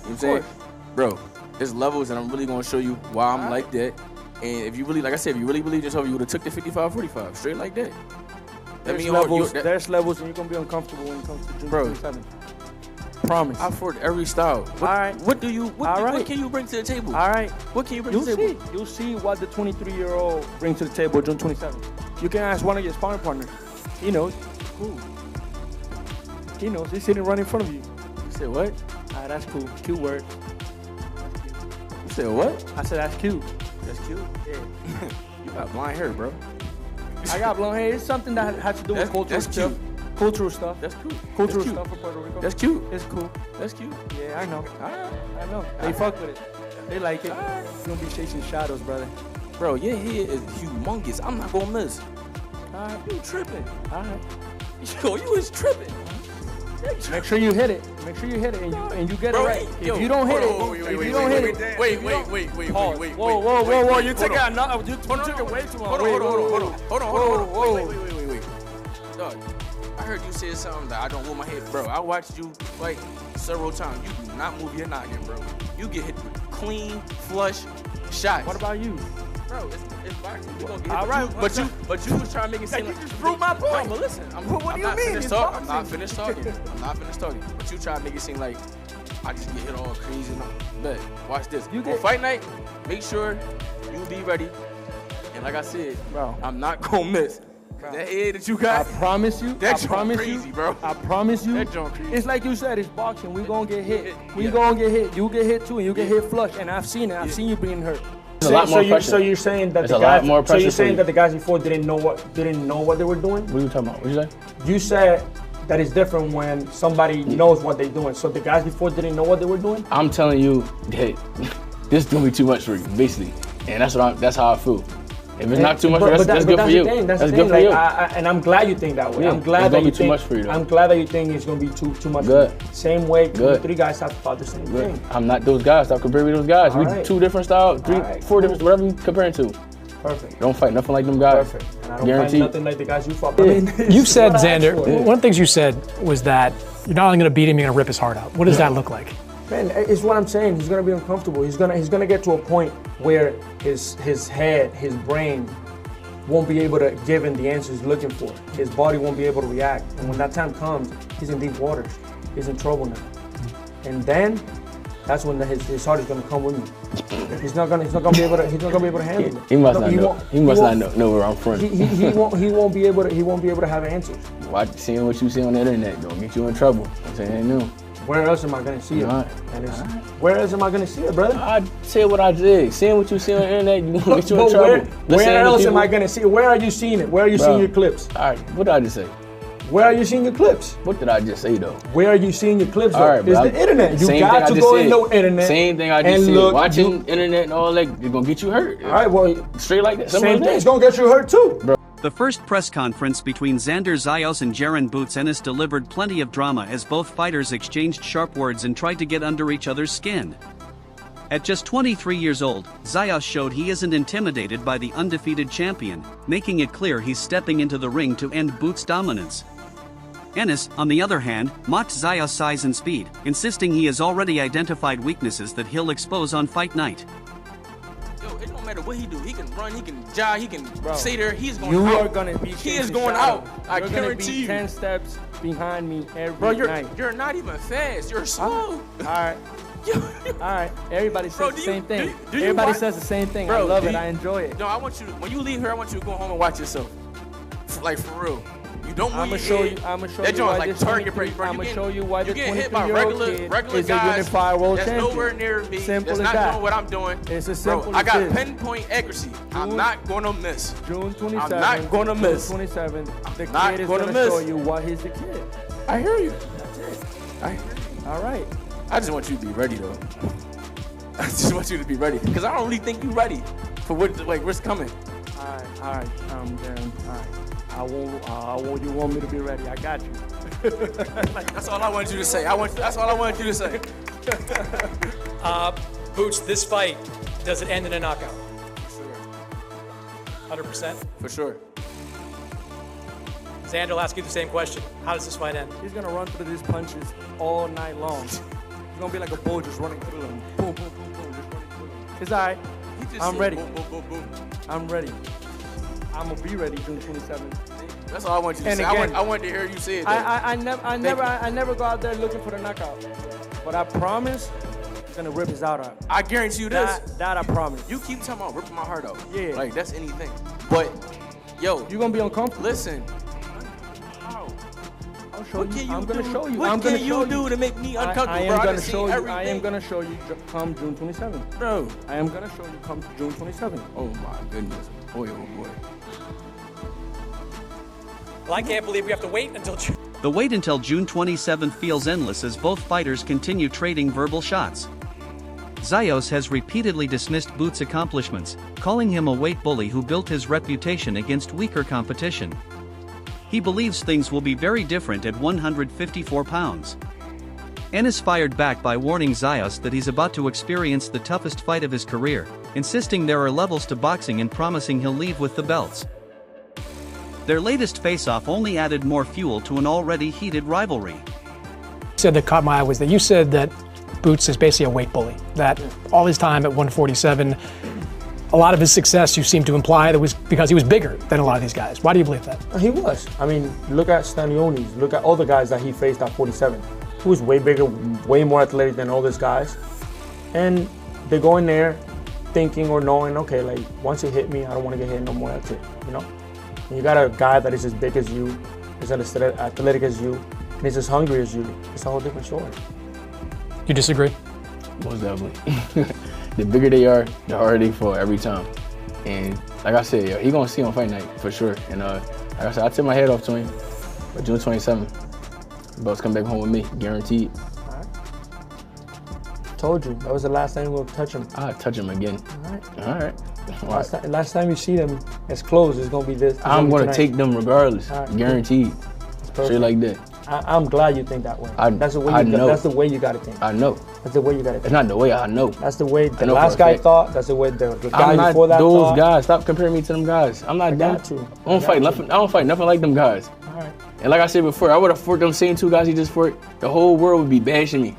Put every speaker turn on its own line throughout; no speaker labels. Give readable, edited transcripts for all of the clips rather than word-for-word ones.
what I'm saying? Bro, there's levels, and I'm really going to show you why I'm like that. And if you really, like I said, if you really believe yourself, you would have took the 55-45 straight like that.
There's levels, and you're going to be uncomfortable when it comes to June 27th. Promise.
I afford every style.
All right.
What can you bring to the table?
All right.
What can you bring to the table?
You'll see what the 23-year-old brings to the table June 27th. You can ask one of your sparring partners. He knows. Cool. He knows. He's sitting right in front of you.
You said what?
All right, that's cool. Cute word.
You said what?
I said that's cute.
That's cute?
Yeah.
You got blonde hair, bro.
I got blonde hair. It's something that has to do with cultural stuff. Cultural stuff.
That's cool.
Cultural stuff for Puerto Rico.
That's cute.
It's cool.
That's cute.
Yeah, I know.
All right.
I know. They fuck with it. They like it. You're going to be chasing shadows, brother.
Bro, your head is humongous. I'm not going to miss.
All right.
You tripping.
All right.
Yo, you is tripping.
Make sure you hit it. Make sure you hit it and you get it right. If you don't hit it,
Wait.
Whoa. You took it way too long.
Hold on. Wait. Dog, I heard you say something that I don't move my head. Bro, I watched you fight several times. You do not move your noggin, bro. You get hit with clean, flush shots.
What about you?
Bro, it's boxing. You gonna get hit.
All right.
But you was trying to make it seem like...
You just proved my point.
No, but listen.
What do you mean?
I'm not finished talking. But you try to make it seem like I just get hit all crazy. But watch this. On fight night, make sure you be ready. And like I said, bro, I'm not going to miss. That head that you got,
I promise you.
That's crazy, bro.
I promise you.
That junk crazy.
It's like you said, it's boxing. We gonna get hit. We gonna get hit. You get hit too, and you get hit flush. And I've seen it. I've seen you being hurt.
There's a lot more pressure.
So you're saying that the guys before didn't know what they were doing?
What are you talking about? What you say?
You said that it's different when somebody knows what they're doing. So the guys before didn't know what they were doing?
I'm telling you, hey, this is gonna be too much for you, basically, and that's how I feel. If it's not too much, that's good for you.
That's good for you. And I'm glad you think that way.
Yeah,
I'm glad that you think.
Too much for you, though.
I'm glad that you think it's gonna be too much.
Good.
For you. Same way.
Good.
3 guys talk about the same thing.
I'm not those guys. Stop comparing me to those guys.
All
We
right.
2 different styles, 4 different, whatever you comparing to.
Perfect.
Don't fight nothing like them guys.
Perfect. And I don't
Guaranteed.
fight nothing like the guys you fought.
You said, Xander, one of the things you said was that you're not only going to beat him, you're going to rip his heart out. What does that look like?
Man, it's what I'm saying. He's gonna be uncomfortable. He's gonna get to a point where his head, his brain, won't be able to give him the answers he's looking for. His body won't be able to react. And when that time comes, he's in deep waters. He's in trouble now. And then that's when his heart is gonna come with me. He's not gonna be able to handle it.
He must not know where I'm from.
He won't be able to have answers.
Seeing what you see on the internet don't get you in trouble. I'm saying no.
Where else am I gonna see it? Where else am I gonna see it, brother?
I say what I did. Seeing what you see on the internet, you gonna get you in trouble.
Where else am I gonna see it? Where are you seeing it? Where are you seeing your clips?
All right, what did I just say?
Where are you seeing your clips?
What did I just say though?
Where are you seeing your clips?
All right,
it's the internet. You got to go in the internet.
Same thing I just said. Watching internet and all that, it's gonna get you hurt.
All right, well,
straight like that.
Same thing. It's gonna get you hurt too, bro.
The first press conference between Xander Zayas and Jaron Ennis delivered plenty of drama as both fighters exchanged sharp words and tried to get under each other's skin. At just 23 years old, Zayas showed he isn't intimidated by the undefeated champion, making it clear he's stepping into the ring to end Boots' dominance. Ennis, on the other hand, mocked Zayas' size and speed, insisting he has already identified weaknesses that he'll expose on fight night.
It don't matter what he do. He can run, he can jog, he can stay there. He's going out.
You are going to be
He is going out. I guarantee you.
10 steps behind me every night.
You're not even fast. You're slow.
All right. All right. Everybody says the same thing. Everybody says the same thing. I love it. I enjoy it.
No, I want you to, when you leave here, I want you to go home and watch yourself. Like, for real. You don't move
I'm gonna show you
that
why
like
this
target practice, bro.
I'm gonna show you why this
23-year-old
kid
regular
is
guys
a unified world
that's
champion.
nowhere near me.
Simple
that's
as
not
that.
doing what I'm doing.
It's as simple
bro,
as
I got
this.
pinpoint accuracy. I'm not gonna miss.
June 27th.
I'm not gonna miss.
June 27th. The
not
kid is
gonna
gonna
miss.
show you why he's the kid.
I hear you.
That's it.
I hear you.
All right.
I just want you to be ready though. I just want you to be ready because I don't really think you're ready for what's coming.
All right, Darren. All right. I won't. You want me to be ready? I got you.
That's all I wanted you to say. That's all I wanted you to say.
Boots, this fight, does it end in a knockout?
For sure.
100%?
For sure.
Xander will ask you the same question. How does this fight end?
He's gonna run through these punches all night long. It's gonna be like a bull just running through them. Boom, boom, boom, boom, just running through them. It's all right. I'm ready.
Boom, boom, boom, boom.
I'm ready. I'm gonna be ready June 27th.
That's all I want you to say.
Again,
I want to hear you say it.
I never go out there looking for the knockout. But I promise, I'm gonna rip his heart out.
I guarantee you this.
That I promise.
You keep talking about ripping my heart out.
Yeah.
Like that's anything. But yo,
you're gonna be uncomfortable.
Listen.
I'll show you. I'm gonna show you.
What can you do to make me uncomfortable?
I am gonna show you. I am gonna show you come June 27th.
Bro,
I am gonna show you come June 27th.
Oh my goodness. Boy, oh boy.
Well, I can't believe we have to wait until June.
The wait until June 27th feels endless as both fighters continue trading verbal shots. Zayas has repeatedly dismissed Boots' accomplishments, calling him a weight bully who built his reputation against weaker competition. He believes things will be very different at 154 pounds. Ennis fired back by warning Zayas that he's about to experience the toughest fight of his career, insisting there are levels to boxing and promising he'll leave with the belts. Their latest face-off only added more fuel to an already heated rivalry.
Said that caught my eye was that you said that Boots is basically a weight bully, that all his time at 147, a lot of his success you seem to imply that was because he was bigger than a lot of these guys. Why do you believe that?
He was. I mean, look at Stanionis, look at all the guys that he faced at 47. He was way bigger, way more athletic than all these guys. And they go in there thinking or knowing, okay, like once it hit me, I don't want to get hit no more, that's it, you know? And you got a guy that is as big as you, is as athletic as you, and is as hungry as you. It's a whole different story.
You disagree?
Most definitely. The bigger they are, the harder they fall every time. And like I said, yo, he gonna see on fight night for sure. And like I said, I took my head off to him. But June 27th, belts come back home with me, guaranteed.
All right. Told you, that was the last time we'll touch him.
I'll touch him again. All right.
Last time you see them, it's close. It's gonna be this.
I'm gonna take them regardless, guaranteed. Straight like that.
I'm glad you think that way. That's the way you gotta think.
I know.
That's the way you gotta think.
It's not the way I know.
That's the way the last guy thought. That's the way the guy before that thought.
I'm not those guys. Stop comparing me to them guys. I'm not that. I don't fight nothing like them guys.
All right.
And like I said before, I would have fought them same two guys he just fought. The whole world would be bashing me.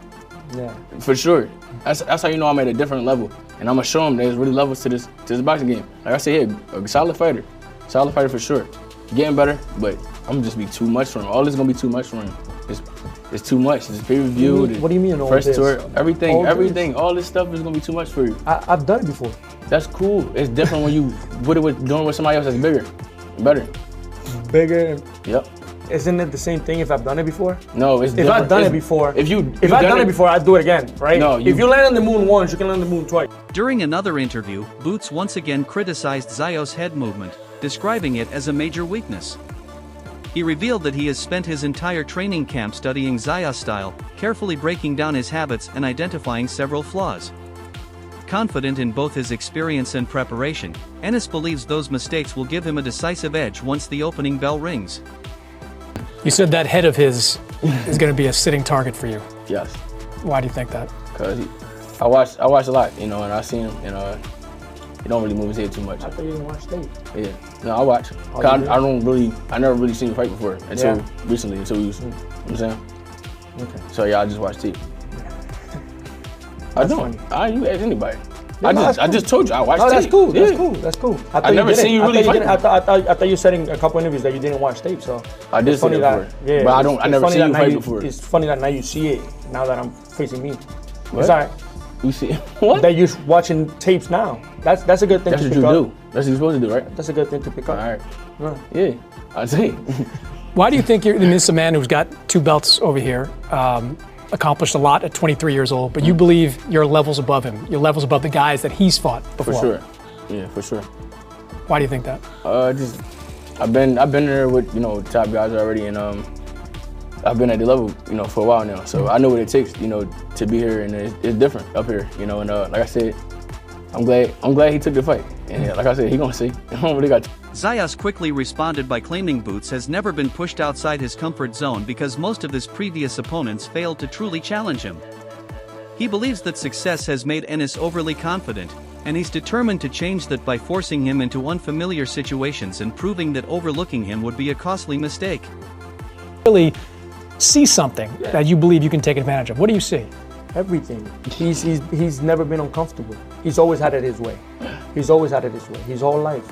Yeah.
For sure. That's how you know I'm at a different level. And I'm gonna show him there's really levels to this boxing game. Like I said, yeah, a solid fighter for sure. Getting better, but I'm gonna just be too much for him. All this is gonna be too much for him. It's too much. It's pay-per-view.
What do you mean all
press
this?
tour, everything. All this stuff is gonna be too much for you.
I've done it before.
That's cool. It's different when you doing with somebody else that's bigger, better.
Bigger.
Yep.
Isn't it the same thing if I've done it before?
No, it's different.
If I've done it before,
if
I've done it before, I'd do it again, right?
No,
if you land on the moon once, you can land on the moon twice.
During another interview, Boots once again criticized Zayas' head movement, describing it as a major weakness. He revealed that he has spent his entire training camp studying Zayas' style, carefully breaking down his habits and identifying several flaws. Confident in both his experience and preparation, Ennis believes those mistakes will give him a decisive edge once the opening bell rings.
You said that head of his is going to be a sitting target for you.
Yes.
Why do you think that?
Because I watch a lot, and I seen him, he don't really move his head too much.
I thought you didn't watch tape.
Yeah. No, I watch.
Oh,
I never really seen him fight before until recently, until you know what I'm saying?
Okay.
So yeah, I just watch tape.
That's
I don't. You ask anybody.
Yeah,
I just told you I watched tape.
That's cool.
Yeah.
That's cool.
I never seen you really fight.
I thought you said in a couple interviews that you didn't watch tape. So
I did say that before.
Yeah,
but I never seen you fight before.
It's funny that now you see it. Now that I'm facing me.
What?
It's all right.
You see what?
That you're watching tapes now. That's a good thing to pick up.
That's what you do. That's what you're supposed to do, right?
That's a good thing to pick up.
All right. Yeah. I see.
Why do you think this is a man who's got 2 belts over here, accomplished a lot at 23 years old, but you believe you're levels above him? You're levels above the guys that he's fought before.
For sure. Yeah, for sure.
Why do you think that?
I've been there with top guys already, and I've been at the level for a while now, so I know what it takes to be here, and it's different up here, and like I said, I'm glad he took the fight, and like I said, he gonna see. I don't really got.
Zayas quickly responded by claiming Boots has never been pushed outside his comfort zone because most of his previous opponents failed to truly challenge him. He believes that success has made Ennis overly confident, and he's determined to change that by forcing him into unfamiliar situations and proving that overlooking him would be a costly mistake.
Really see something that you believe you can take advantage of. What do you see?
Everything. He's never been uncomfortable. He's always had it his way. He's always had it his way. His whole life.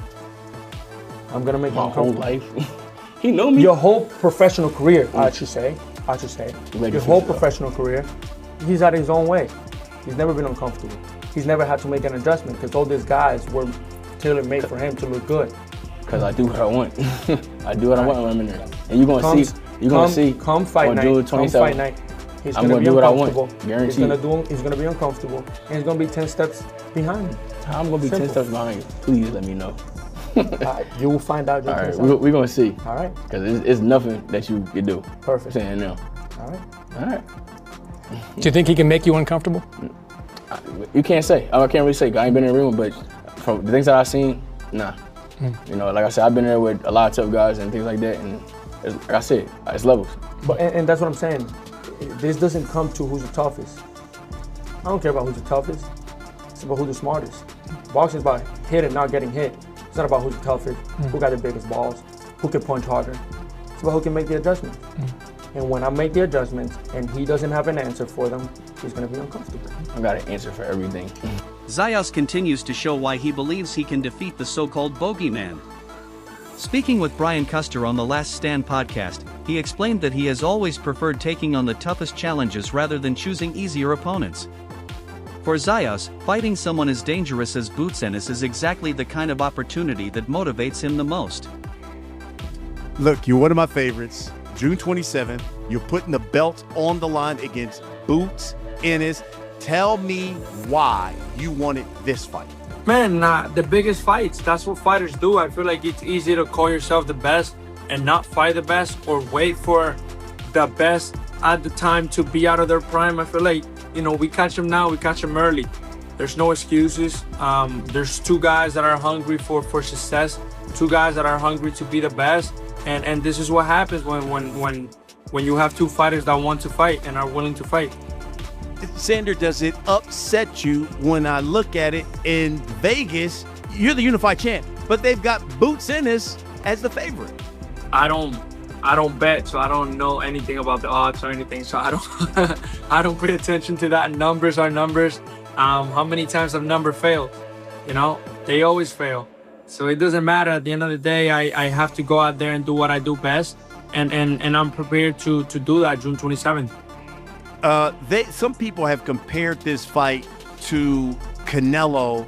I'm gonna make him uncomfortable.
My whole life. He know me.
Your whole professional career, I should say. Your whole professional career, he's had his own way. He's never been uncomfortable. He's never had to make an adjustment because all these guys were tailor-made for him to look good.
Because I do what I want. I do what I want when I'm in there. And you're gonna see. You're gonna see.
Come fight night. Come fight night. He's
I'm
gonna be
do what I
uncomfortable.
want. Guaranteed.
He's gonna be uncomfortable, and he's gonna be 10 steps behind you.
I'm gonna be 10 steps behind you. Please let me know.
You will find out.
All right, we're gonna see.
All right.
Because it's nothing that you can do.
Perfect.
I'm saying now.
All right.
All right.
Do you think he can make you uncomfortable?
You can't say. I can't really say. 'Cause I ain't been in the room, but from the things that I've seen, nah. You know, like I said, I've been there with a lot of tough guys and things like that, and like I said, it's levels.
But and that's what I'm saying. This doesn't come to who's the toughest. I don't care about who's the toughest. It's about who's the smartest. Boxing is about hitting, not getting hit. It's not about who's the toughest, who got the biggest balls, who can punch harder. It's about who can make the adjustments. And when I make the adjustments and he doesn't have an answer for them, he's gonna be uncomfortable.
I got an answer for everything.
Zayas continues to show why he believes he can defeat the so-called bogeyman. Speaking with Brian Custer on the Last Stand podcast, he explained that he has always preferred taking on the toughest challenges rather than choosing easier opponents. For Zayas, fighting someone as dangerous as Boots Ennis is exactly the kind of opportunity that motivates him the most.
Look, you're one of my favorites. June 27th, you're putting the belt on the line against Boots Ennis. Tell me why you wanted this fight.
Man, the biggest fights, that's what fighters do. I feel like it's easy to call yourself the best and not fight the best or wait for the best at the time to be out of their prime. I feel like, we catch them now, we catch them early. There's no excuses. There's two guys that are hungry for success, two guys that are hungry to be the best. And this is what happens when you have two fighters that want to fight and are willing to fight.
Xander, does it upset you when I look at it in Vegas? You're the unified champ, but they've got Boots Ennis as the favorite.
I don't bet, so I don't know anything about the odds or anything. So I don't pay attention to that. Numbers are numbers. How many times have number failed? They always fail. So it doesn't matter. At the end of the day, I have to go out there and do what I do best, and I'm prepared to do that June 27th.
Some people have compared this fight to Canelo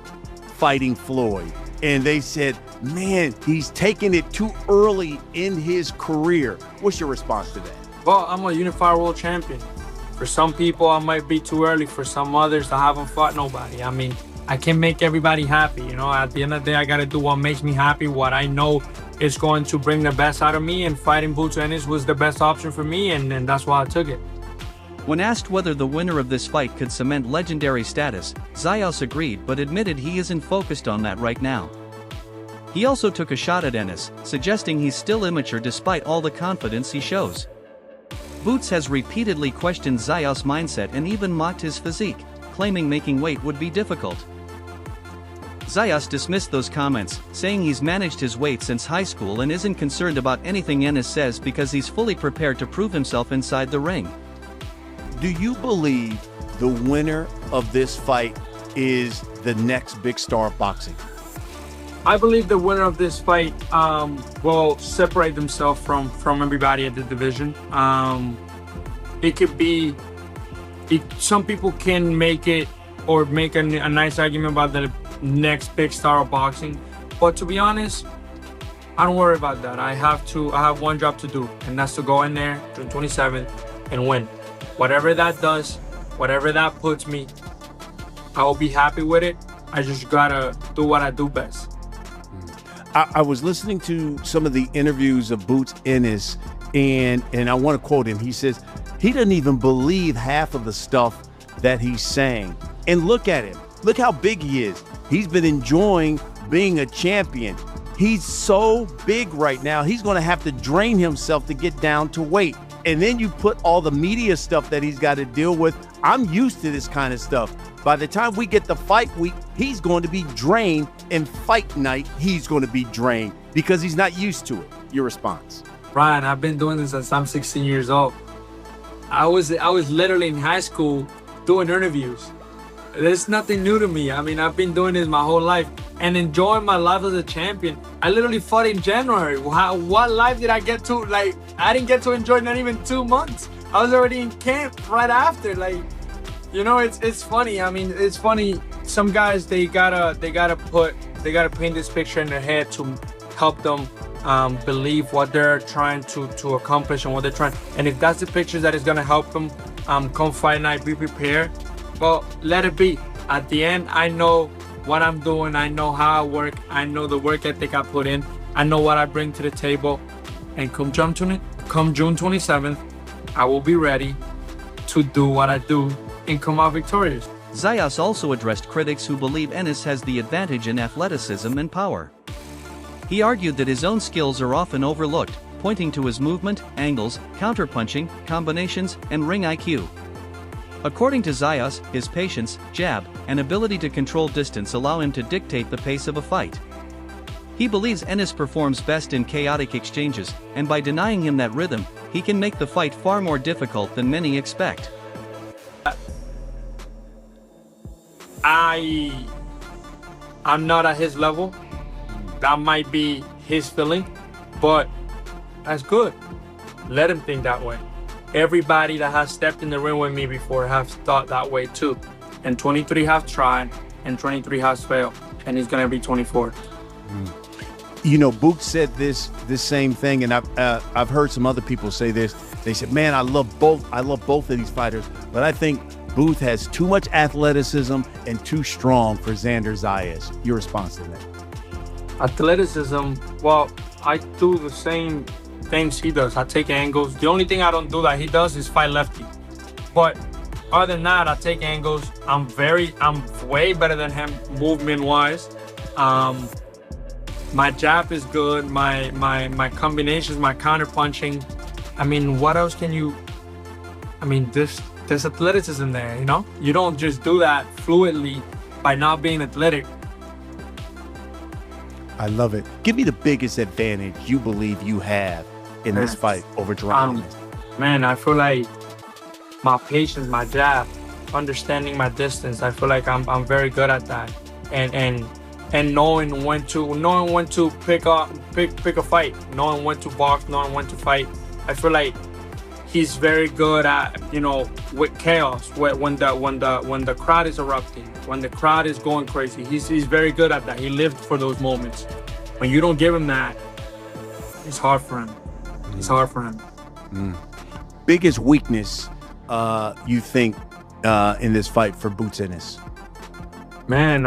fighting Floyd, and they said, man, he's taking it too early in his career. What's your response to that?
Well, I'm a unified world champion. For some people, I might be too early. For some others, I haven't fought nobody. I mean, I can make everybody happy. At the end of the day, I got to do what makes me happy, what I know is going to bring the best out of me, and fighting Boots Ennis was the best option for me, and that's why I took it.
When asked whether the winner of this fight could cement legendary status, Zayas agreed but admitted he isn't focused on that right now. He also took a shot at Ennis, suggesting he's still immature despite all the confidence he shows. Boots has repeatedly questioned Zayas' mindset and even mocked his physique, claiming making weight would be difficult. Zayas dismissed those comments, saying he's managed his weight since high school and isn't concerned about anything Ennis says because he's fully prepared to prove himself inside the ring.
Do you believe the winner of this fight is the next big star of boxing?
I believe the winner of this fight will separate themselves from everybody at the division. It could be, some people can make it or make a nice argument about the next big star of boxing. But to be honest, I don't worry about that. I have one job to do, and that's to go in there June 27th and win. Whatever that does, whatever that puts me, I will be happy with it. I just gotta do what I do best.
I was listening to some of the interviews of Boots Ennis, and I want to quote him. He says he doesn't even believe half of the stuff that he's saying. And look at him. Look how big he is. He's been enjoying being a champion. He's so big right now, he's going to have to drain himself to get down to weight. And then you put all the media stuff that he's got to deal with. I'm used to this kind of stuff. By the time we get to fight week, he's going to be drained, and fight night, he's going to be drained because he's not used to it. Your response?
Ryan, I've been doing this since I'm 16 years old. I was literally in high school
doing interviews. There's nothing new to me. I mean, I've been doing this my whole life and enjoying my life as a champion. I literally fought in January. What life did I get to? Like, I didn't get to enjoy not even 2 months. I was already in camp right after. Like, you know, it's funny. I mean, it's funny. Some guys, they gotta paint this picture in their head to help them believe what they're trying to accomplish and what they're trying. And if that's the picture that is gonna help them come fight night, be prepared. Well, let it be. At the end, I know what I'm doing. I know how I work. I know the work ethic I put in. I know what I bring to the table. And come June 27th, I will be ready to do what I do and come out victorious.
Zayas also addressed critics who believe Ennis has the advantage in athleticism and power. He argued that his own skills are often overlooked, pointing to his movement, angles, counterpunching, combinations, and ring IQ. According to Zayas, his patience, jab, and ability to control distance allow him to dictate the pace of a fight. He believes Ennis performs best in chaotic exchanges, and by denying him that rhythm, he can make the fight far more difficult than many expect.
I'm not at his level. That might be his feeling, but that's good. Let him think that way. Everybody that has stepped in the ring with me before have thought that way too. And 23 have tried, and 23 has failed, and he's gonna be 24.
You know, Boots said this same thing, and I've heard some other people say this. They said, "Man, I love both of these fighters, but I think Booth has too much athleticism and too strong for Xander Zayas." Your response to that?
Athleticism, well, I do the same things he does. I take angles. The only thing I don't do that he does is fight lefty. But other than that, I take angles. I'm way better than him movement-wise. My jab is good. My combinations, my counter-punching. I mean, what else can you... I mean, there's athleticism there, you know? You don't just do that fluidly by not being athletic.
I love it. Give me the biggest advantage you believe you have in this fight over Jaron.
Man, I feel like my patience, my jab, understanding my distance. I feel like I'm very good at that, and knowing when to pick a fight, knowing when to box, knowing when to fight. I feel like he's very good at, you know, with chaos, when the crowd is erupting, when the crowd is going crazy. He's very good at that. He lived for those moments. When you don't give him that, it's hard for him. It's hard for him.
Biggest weakness you think in this fight for Boots Ennis?
Man,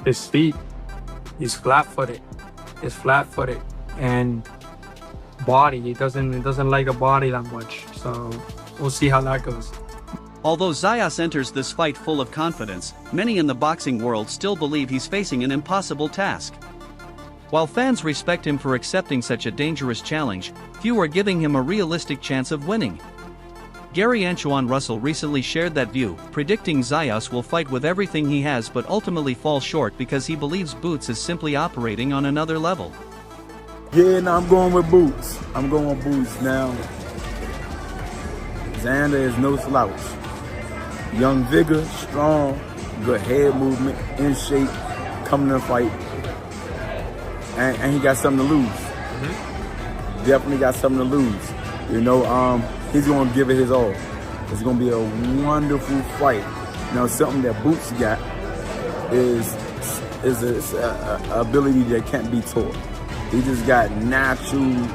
his feet. He's flat-footed. He's flat-footed, and body. He doesn't like the body that much. So we'll see how that goes.
Although Zayas enters this fight full of confidence, many in the boxing world still believe he's facing an impossible task. While fans respect him for accepting such a dangerous challenge, few are giving him a realistic chance of winning. Gary Antoine Russell recently shared that view, predicting Zayas will fight with everything he has but ultimately fall short because he believes Boots is simply operating on another level.
Yeah, no, I'm going with Boots. I'm going with Boots now. Xander is no slouch. Young vigor, strong, good head movement, in shape, coming to fight. And he got something to lose. Definitely got something to lose. You know, he's going to give it his all. It's going to be a wonderful fight. Now, something that Boots got is a ability that can't be taught. He just got natural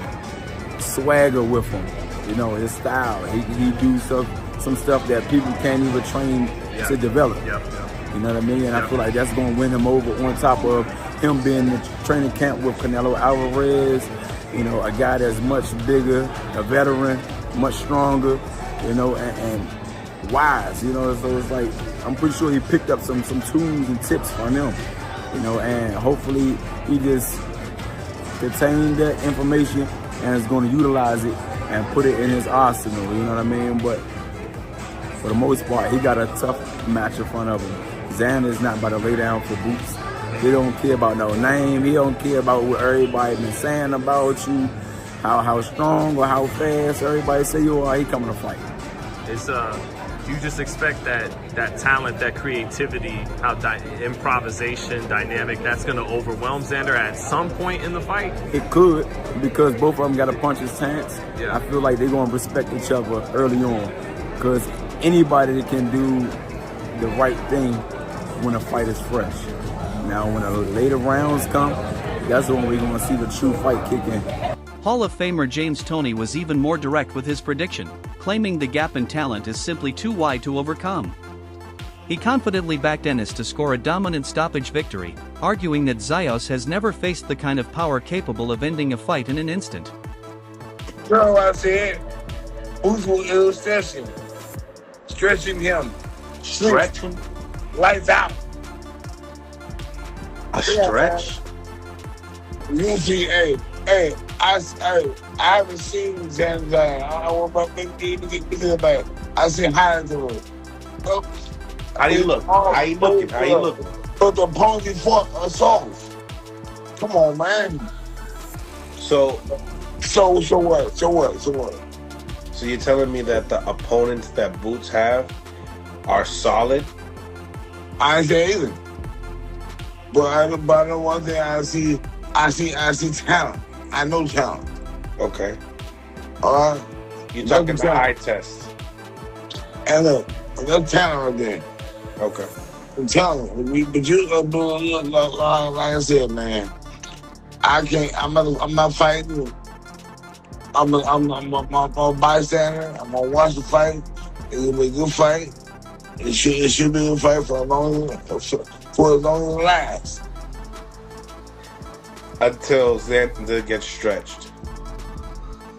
swagger with him. You know, his style. He do some stuff that people can't even train to develop. You know what I mean? And I feel like that's going to win him over, on top of him being in the training camp with Canelo Alvarez. You know, a guy that's much bigger, a veteran, much stronger, you know, and wise, you know. So it's like, I'm pretty sure he picked up some tools and tips from him, you know, and hopefully he just contained that information and is going to utilize it and put it in his arsenal, you know what I mean? But for the most part, he got a tough match in front of him. Xander is not about to lay down for Boots. He don't care about no name. He don't care about what everybody been saying about you, how strong or how fast everybody say you are. He coming to fight.
It's do you just expect that talent, that creativity, how improvisation, dynamic, that's going to overwhelm Xander at some point in the fight?
It could, because both of them got a puncher's stance.
Yeah.
I feel like they're going to respect each other early on, because anybody that can do the right thing when a fight is fresh. Now, when the later rounds come, that's when we're going to see the true fight kick in.
Hall of Famer James Toney was even more direct with his prediction, claiming the gap in talent is simply too wide to overcome. He confidently backed Ennis to score a dominant stoppage victory, arguing that Zayas has never faced the kind of power capable of ending a fight in an instant.
You know what I said? Boots will stretching him.
Stretching?
Lights out.
A stretch?
You see, hey, I haven't seen Xander Zayas. I want my big get back. I said hi to him.
How you look? How you looking? How you looking?
But the opponent fought assault. Come on, man.
So
what?
So you're telling me that the opponents that Boots have are solid?
I ain't say either. But I know one thing I see talent. I know talent.
Okay.
All right?
You're talking the eye test.
And look, there's talent right there.
Okay.
I'm telling you, but you like I said, man, I can't. I'm not fighting. I'm a bystander. I'm gonna watch the fight. It'll be a good fight. It should be a good fight for as long as it lasts.
Until Xander gets stretched.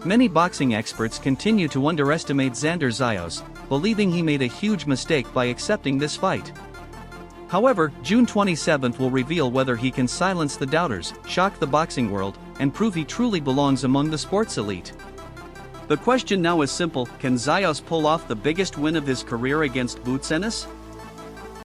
Many boxing experts continue to underestimate Xander Zayas, believing he made a huge mistake by accepting this fight. However, June 27th will reveal whether he can silence the doubters, shock the boxing world, and prove he truly belongs among the sports elite. The question now is simple: can Zayas pull off the biggest win of his career against Boots Ennis?